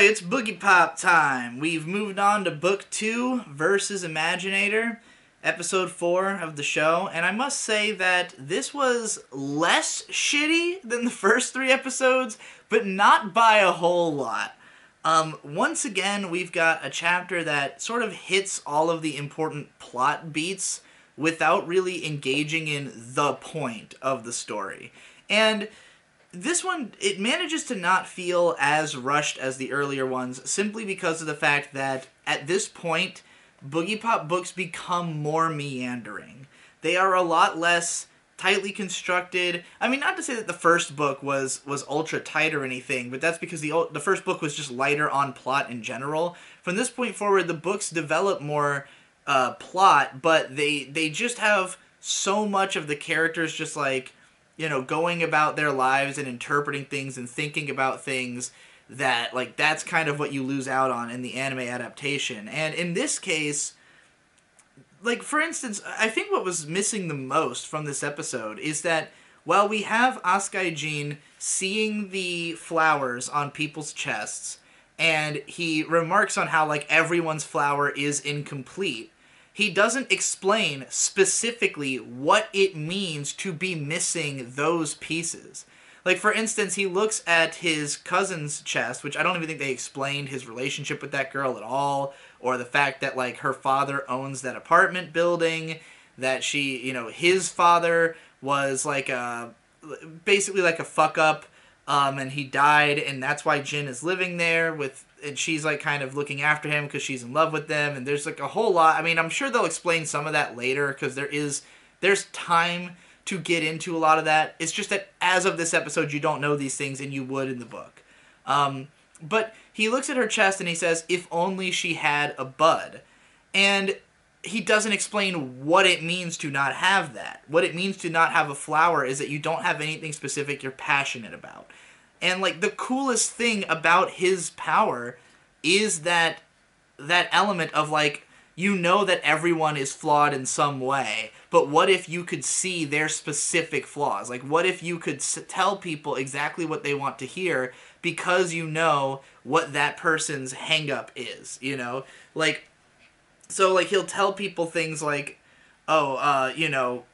boy, it's Boogiepop time. We've moved on to Book 2 versus Imaginator, Episode 4 of the show, and I must say that this was less shitty than the first 3 episodes, but not by a whole lot. Once again, we've got a chapter that sort of hits all of the important plot beats without really engaging in the point of the story. And this one, it manages to not feel as rushed as the earlier ones, simply because of the fact that, at this point, Boogiepop books become more meandering. They are a lot less tightly constructed. I mean, not to say that the first book was ultra tight or anything, but that's because the first book was just lighter on plot in general. From this point forward, the books develop more plot, but they just have so much of the characters just like, you know, going about their lives and interpreting things and thinking about things that, like, that's kind of what you lose out on in the anime adaptation. And in this case, like, for instance, I think what was missing the most from this episode is that while we have Asukai Jin seeing the flowers on people's chests, and he remarks on how, like, everyone's flower is incomplete, he doesn't explain specifically what it means to be missing those pieces. Like, for instance, he looks at his cousin's chest, which I don't even think they explained his relationship with that girl at all, or the fact that, like, her father owns that apartment building, that she, you know, his father was, like, basically like a fuck-up, and he died, and that's why Jin is living there with, and she's, like, kind of looking after him because she's in love with them, and there's, like, a whole lot. I mean, I'm sure they'll explain some of that later, because there's time to get into a lot of that. It's just that as of this episode, you don't know these things, and you would in the book. But he looks at her chest, and he says, if only she had a bud. And he doesn't explain what it means to not have that. What it means to not have a flower is that you don't have anything specific you're passionate about. And, like, the coolest thing about his power is that element of, like, you know that everyone is flawed in some way, but what if you could see their specific flaws? Like, what if you could tell people exactly what they want to hear because you know what that person's hang-up is, you know? Like, so, like, he'll tell people things like, you know,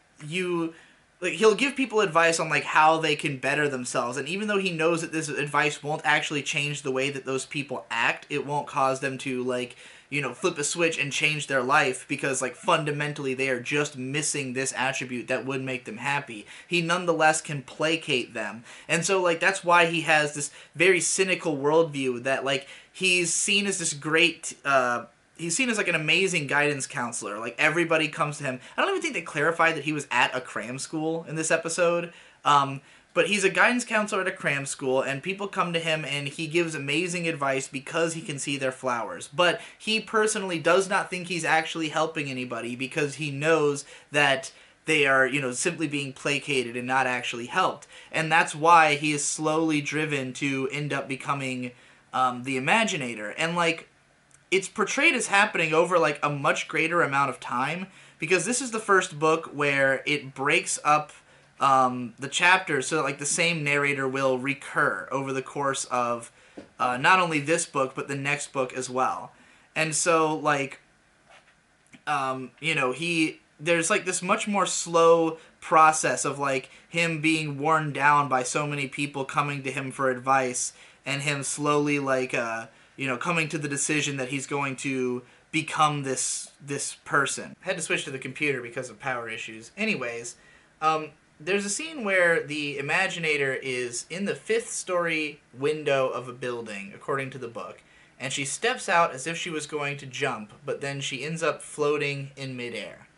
like, he'll give people advice on, like, how they can better themselves, and even though he knows that this advice won't actually change the way that those people act, it won't cause them to, like, you know, flip a switch and change their life because, like, fundamentally they are just missing this attribute that would make them happy. He nonetheless can placate them. And so, like, that's why he has this very cynical worldview that, like, he's seen as this great, he's seen as, like, an amazing guidance counselor. Like, everybody comes to him. I don't even think they clarified that he was at a cram school in this episode. But he's a guidance counselor at a cram school, and people come to him, and he gives amazing advice because he can see their flowers. But he personally does not think he's actually helping anybody because he knows that they are, you know, simply being placated and not actually helped. And that's why he is slowly driven to end up becoming the Imaginator. And, like, it's portrayed as happening over, like, a much greater amount of time, because this is the first book where it breaks up the chapters so that, like, the same narrator will recur over the course of not only this book, but the next book as well. And so, like, you know, there's, like, this much more slow process of, like, him being worn down by so many people coming to him for advice, and him slowly, like, you know, coming to the decision that he's going to become this person. I had to switch to the computer because of power issues. Anyways, there's a scene where the Imaginator is in the 5th story window of a building, according to the book, and she steps out as if she was going to jump, but then she ends up floating in midair.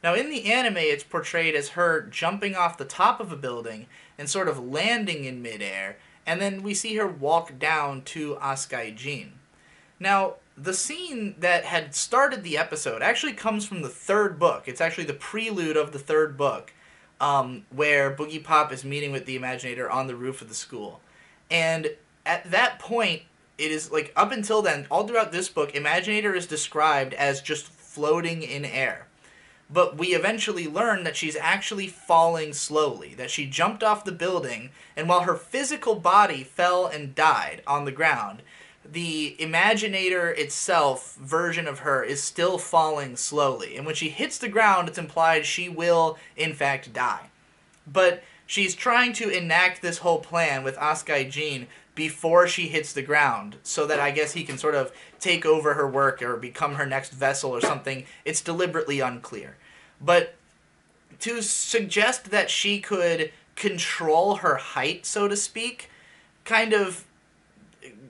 Now, in the anime, it's portrayed as her jumping off the top of a building and sort of landing in midair, and then we see her walk down to Asukai Jin. Now, the scene that had started the episode actually comes from the 3rd book. It's actually the prelude of the 3rd book, where Boogiepop is meeting with the Imaginator on the roof of the school. And at that point, it is, like, up until then, all throughout this book, Imaginator is described as just floating in air. But we eventually learn that she's actually falling slowly, that she jumped off the building, and while her physical body fell and died on the ground, the Imaginator itself version of her is still falling slowly. And when she hits the ground, it's implied she will, in fact, die. But she's trying to enact this whole plan with Askai Jin before she hits the ground, so that I guess he can sort of take over her work or become her next vessel or something. It's deliberately unclear. But to suggest that she could control her height, so to speak, kind of,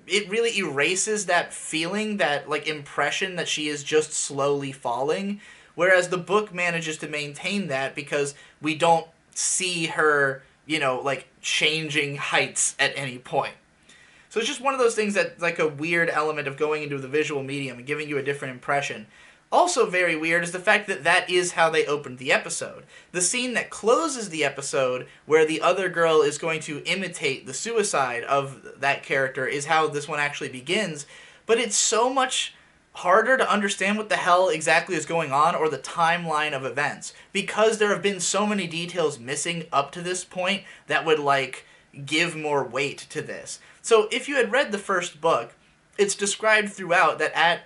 it really erases that feeling, that like impression that she is just slowly falling, whereas the book manages to maintain that because we don't see her, like changing heights at any point. So it's just one of those things that's like a weird element of going into the visual medium and giving you a different impression. Also very weird is the fact that that is how they opened the episode. The scene that closes the episode, where the other girl is going to imitate the suicide of that character, is how this one actually begins. But it's so much harder to understand what the hell exactly is going on, or the timeline of events, because there have been so many details missing up to this point that would, like, give more weight to this. So if you had read the first book, it's described throughout that at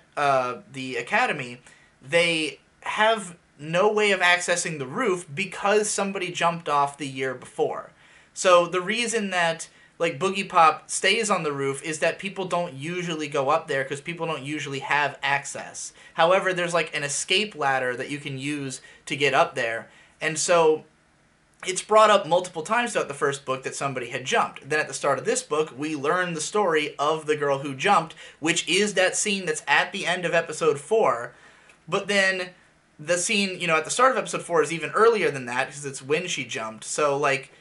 the academy, they have no way of accessing the roof because somebody jumped off the year before. So the reason that, like, Boogiepop stays on the roof is that people don't usually go up there because people don't usually have access. However, there's, like, an escape ladder that you can use to get up there. And so it's brought up multiple times throughout the first book that somebody had jumped. Then at the start of this book, we learn the story of the girl who jumped, which is that scene that's at the end of episode 4. But then the scene, at the start of episode 4 is even earlier than that, because it's when she jumped. So, like,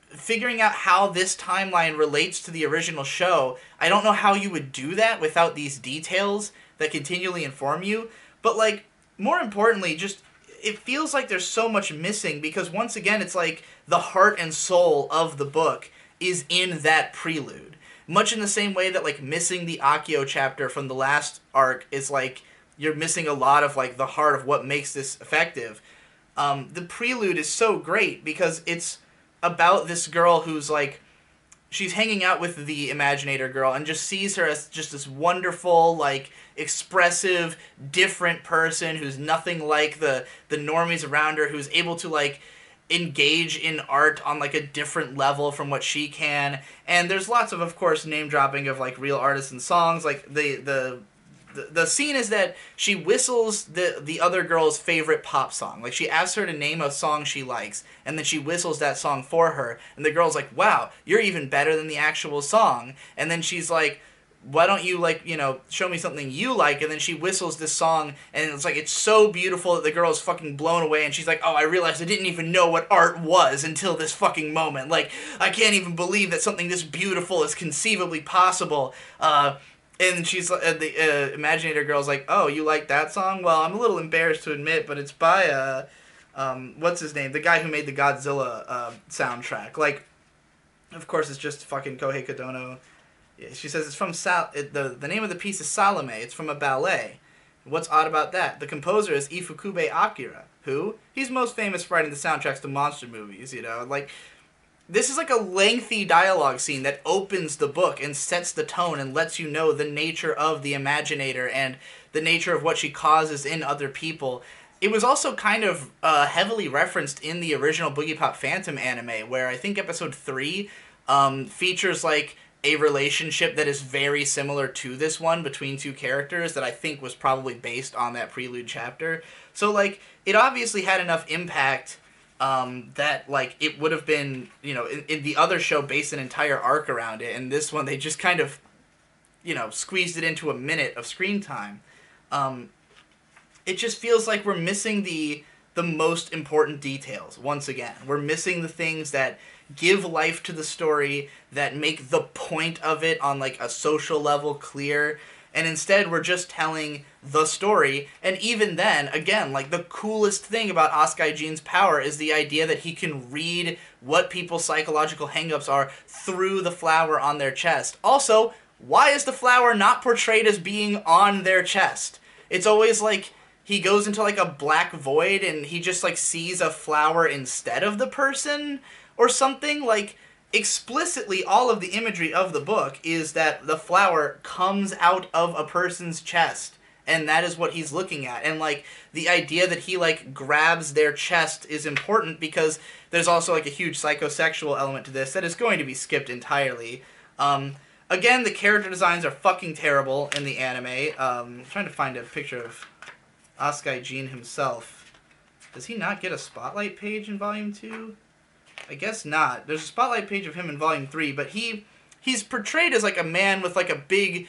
figuring out how this timeline relates to the original show, I don't know how you would do that without these details that continually inform you. But, like, more importantly, just, it feels like there's so much missing, because once again, it's like the heart and soul of the book is in that prelude. Much in the same way that, like, missing the Akio chapter from the last arc is like, you're missing a lot of, like, the heart of what makes this effective. The prelude is so great because it's about this girl who's, like, she's hanging out with the Imaginator girl and just sees her as just this wonderful, like, expressive, different person who's nothing like the normies around her, who's able to, like, engage in art on, like, a different level from what she can. And there's lots of course, name-dropping of, like, real artists and songs. Like, the scene is that she whistles the other girl's favorite pop song. Like, she asks her to name a song she likes, and then she whistles that song for her, and the girl's like, wow, you're even better than the actual song. And then she's like, why don't you, like, show me something you like? And then she whistles this song, and it's like, it's so beautiful that the girl is fucking blown away, and she's like, oh, I realized I didn't even know what art was until this fucking moment. Like, I can't even believe that something this beautiful is conceivably possible. And she's the Imaginator girl's like, oh, you like that song? Well, I'm a little embarrassed to admit, but it's by, what's his name? The guy who made the Godzilla soundtrack. Like, of course, it's just fucking Kohei Kodono. Yeah, she says it's from the name of the piece is Salome. It's from a ballet. What's odd about that? The composer is Ifukube Akira, who, he's most famous for writing the soundtracks to monster movies, Like, this is like a lengthy dialogue scene that opens the book and sets the tone and lets you know the nature of the Imaginator and the nature of what she causes in other people. It was also kind of heavily referenced in the original Boogiepop Phantom anime, where I think episode 3 features, like, a relationship that is very similar to this one between two characters that I think was probably based on that prelude chapter. So, like, it obviously had enough impact that, like, it would have been, in the other show based an entire arc around it, and this one they just kind of, squeezed it into a minute of screen time. It just feels like we're missing the most important details once again. We're missing the things that give life to the story, that make the point of it on, like, a social level clear, and instead we're just telling the story. And even then, again, like, the coolest thing about Askai Jin's power is the idea that he can read what people's psychological hangups are through the flower on their chest. Also, why is the flower not portrayed as being on their chest? It's always like he goes into, like, a black void and he just, like, sees a flower instead of the person or something. Like, explicitly all of the imagery of the book is that the flower comes out of a person's chest, and that is what he's looking at. And like the idea that he like grabs their chest is important because there's also like a huge psychosexual element to this that is going to be skipped entirely. Again, the character designs are fucking terrible in the anime. I'm trying to find a picture of Asukai Jin himself. Does he not get a spotlight page in Volume 2? I guess not. There's a spotlight page of him in Volume 3, but he's portrayed as like a man with like a big,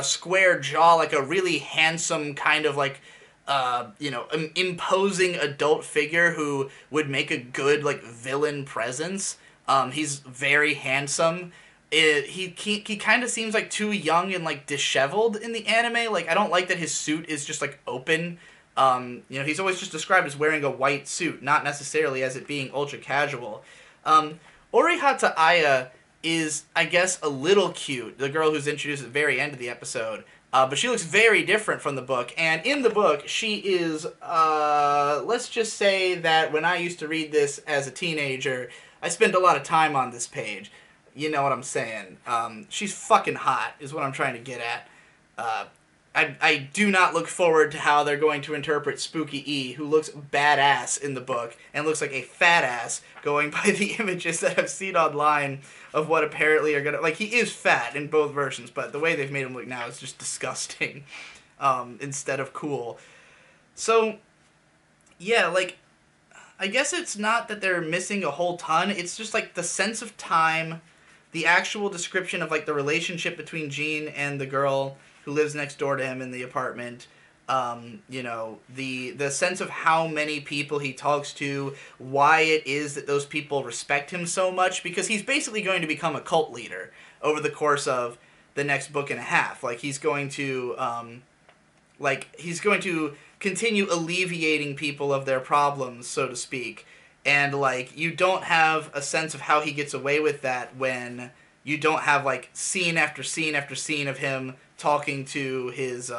square jaw, like a really handsome kind of like, imposing adult figure who would make a good like villain presence. He's very handsome. He kind of seems like too young and like disheveled in the anime. Like I don't like that his suit is just like open. He's always just described as wearing a white suit, not necessarily as it being ultra casual. Orihata Aya is, I guess, a little cute. The girl who's introduced at the very end of the episode. But she looks very different from the book. And in the book, she is, let's just say that when I used to read this as a teenager, I spent a lot of time on this page. You know what I'm saying. She's fucking hot, is what I'm trying to get at. I do not look forward to how they're going to interpret Spooky E, who looks badass in the book, and looks like a fat ass, going by the images that I've seen online of what apparently are gonna... Like, he is fat in both versions, but the way they've made him look now is just disgusting, instead of cool. So, yeah, like, I guess it's not that they're missing a whole ton, it's just, like, the sense of time, the actual description of, like, the relationship between Jean and the girl who lives next door to him in the apartment, the sense of how many people he talks to, why it is that those people respect him so much, because he's basically going to become a cult leader over the course of the next book and a half. Like, he's going to continue alleviating people of their problems, so to speak, and, like, you don't have a sense of how he gets away with that when you don't have, like, scene after scene after scene of him talking to his,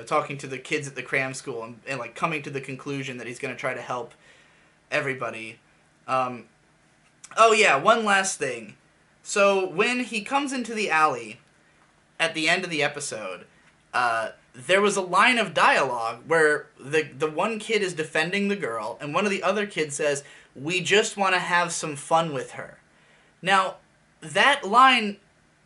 talking to the kids at the cram school and like, coming to the conclusion that he's going to try to help everybody. Oh, yeah, one last thing. So, when he comes into the alley at the end of the episode, there was a line of dialogue where the one kid is defending the girl, and one of the other kids says, "We just want to have some fun with her." Now, that line...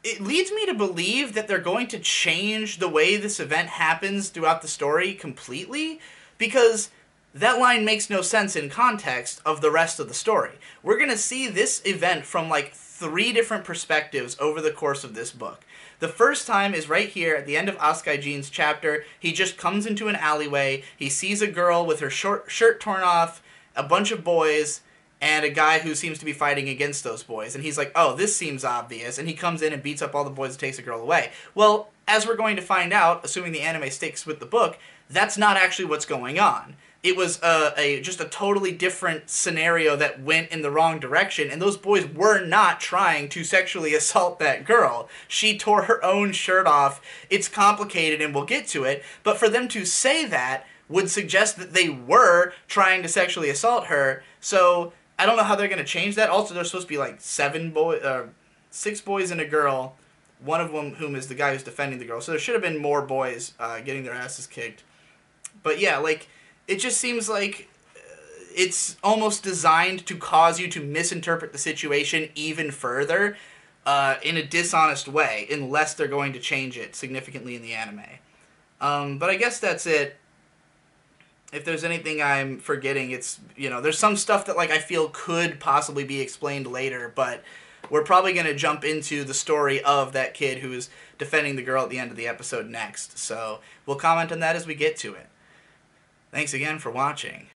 It leads me to believe that they're going to change the way this event happens throughout the story completely, because that line makes no sense in context of the rest of the story. We're going to see this event from like 3 different perspectives over the course of this book. The first time is right here at the end of Asukai Jin's chapter. He just comes into an alleyway, he sees a girl with her shirt torn off, a bunch of boys, and a guy who seems to be fighting against those boys. And he's like, oh, this seems obvious. And he comes in and beats up all the boys and takes the girl away. Well, as we're going to find out, assuming the anime sticks with the book, that's not actually what's going on. It was just a totally different scenario that went in the wrong direction, and those boys were not trying to sexually assault that girl. She tore her own shirt off. It's complicated, and we'll get to it, but for them to say that would suggest that they were trying to sexually assault her, so... I don't know how they're going to change that. Also, there's supposed to be like 6 boys and a girl, one of whom is the guy who's defending the girl. So there should have been more boys getting their asses kicked. But yeah, like, it just seems like it's almost designed to cause you to misinterpret the situation even further in a dishonest way, unless they're going to change it significantly in the anime. But I guess that's it. If there's anything I'm forgetting, it's, there's some stuff that, like, I feel could possibly be explained later, but we're probably going to jump into the story of that kid who is defending the girl at the end of the episode next. So we'll comment on that as we get to it. Thanks again for watching.